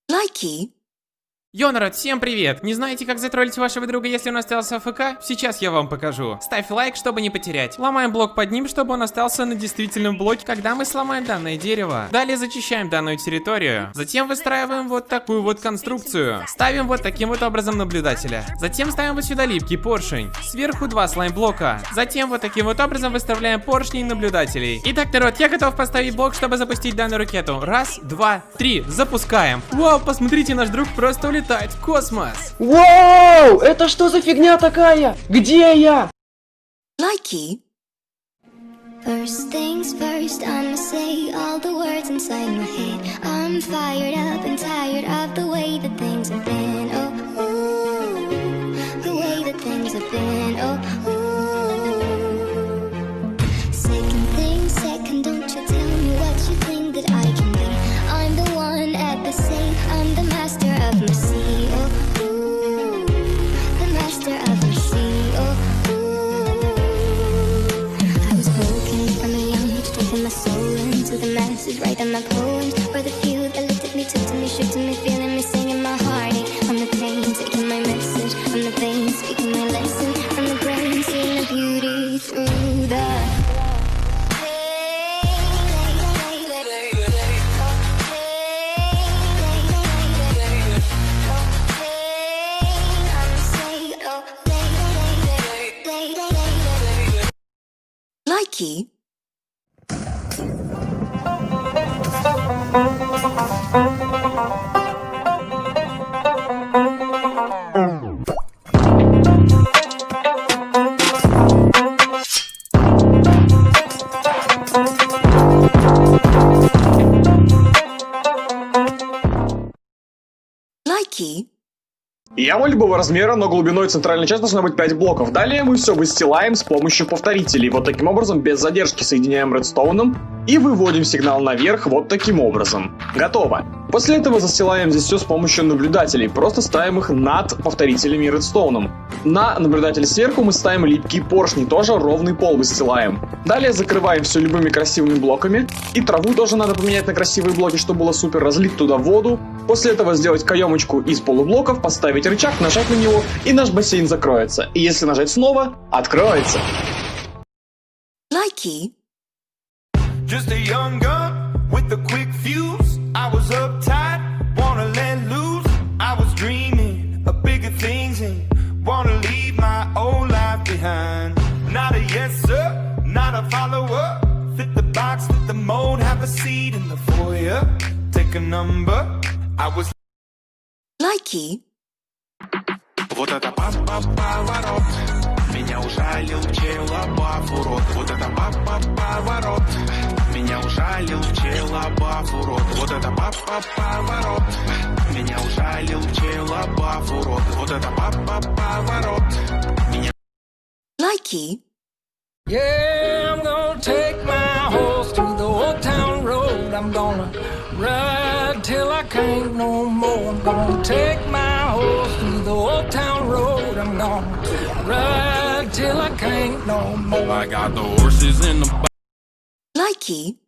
Лайки. Йо, народ, всем привет! Не знаете, как затроллить вашего друга, если он остался АФК? Сейчас я вам покажу. Ставь лайк, чтобы не потерять. Ломаем блок под ним, чтобы он остался на действительном блоке, когда мы сломаем данное дерево. Далее зачищаем данную территорию. Затем выстраиваем вот такую вот конструкцию. Ставим вот таким вот образом наблюдателя. Затем ставим вот сюда липкий поршень. Сверху 2 слайм-блока. Затем вот таким вот образом выставляем поршни и наблюдателей. Итак, народ, я готов поставить блок, чтобы запустить данную ракету. Раз, два, три. Запускаем. Вау, посмотрите, наш друг просто улетает в космос. Вау! Это что за фигня такая? Где я? Лайки. First things first, I'ma say all the words inside my head. I'm fired up and tired of the way that things have been. Oh, ooh, the way that things have been. Oh, ooh. Second thing, second, don't you tell me what you think that I can be. I'm the one at the same, I'm the master of my sea. Oh, ooh, the master of my sea. Oh, my soul into the masses, writing my poems for the few that looked at me, took to me, shook to me, feeling me, singing my heartache. I'm the pain, taking my message. I'm the vein, speaking my lesson. From the brain, seeing the beauty through the Лайки. Лайки. Яма любого размера, но глубиной центральной части должна быть 5 блоков. Далее мы все выстилаем с помощью повторителей. Вот таким образом, без задержки соединяем редстоуном и выводим сигнал наверх вот таким образом. Готово. После этого застилаем здесь все с помощью наблюдателей. Просто ставим их над повторителями и редстоуном. На наблюдатель сверху мы ставим липкие поршни, тоже ровный пол выстилаем. Далее закрываем все любыми красивыми блоками. И траву тоже надо поменять на красивые блоки, чтобы было супер. Разлить туда воду. После этого сделать каемочку из полублоков, поставить рычаг, нажать на него, и наш бассейн закроется. И если нажать снова, откроется. Лайки. Just a young gun with a quick fuse. I was uptight, wanna let loose. I was dreaming of bigger things and wanna leave my old life behind. Not a yes sir, not a follower. Fit the box, fit the mold, have a seat in the foyer. Take a number. I was Лайки. Вот это поворот, меня ужалил челобав, урод. Вот это поворот, меня ужалил челобав, урод. Вот это поворот, меня ужалил челобав, урод. Вот это поворот, меня... Лайки. Yeah, I'm gonna take my horse to the old town road. I'm gonna ride till I can't no more. I'm gonna take my horse to the old town road. I'm gonna ride till I can't no more. I got the horses in the back. Лайки.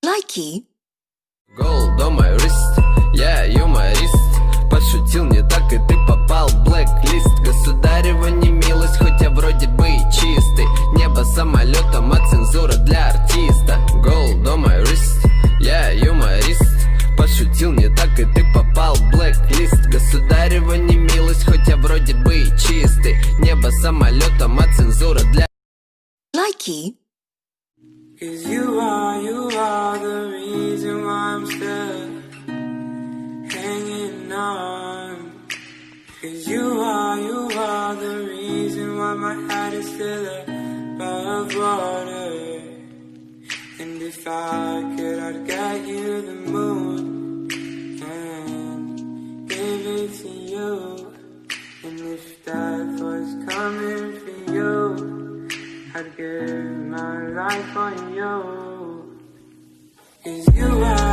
Лайки. Gold on my wrist, я юморист. Подшутил не так, и ты попал в блэк-лист. Государева не милость, хоть я вроде бы и чистый. Небо самолетом, а цензура для артиста. Gold on my wrist, я юморист. Подшутил не так, и ты попал в блэк-лист. Государева не милость, хоть я вроде бы и чистый. Небо самолетом, а цензура для... Лайки. Cause you are the reason why I'm still on. 'Cause you are the reason why my head is still above water. And if I could, I'd get you the moon and give it to you. And if death was coming for you, I'd give my life on you. 'Cause you are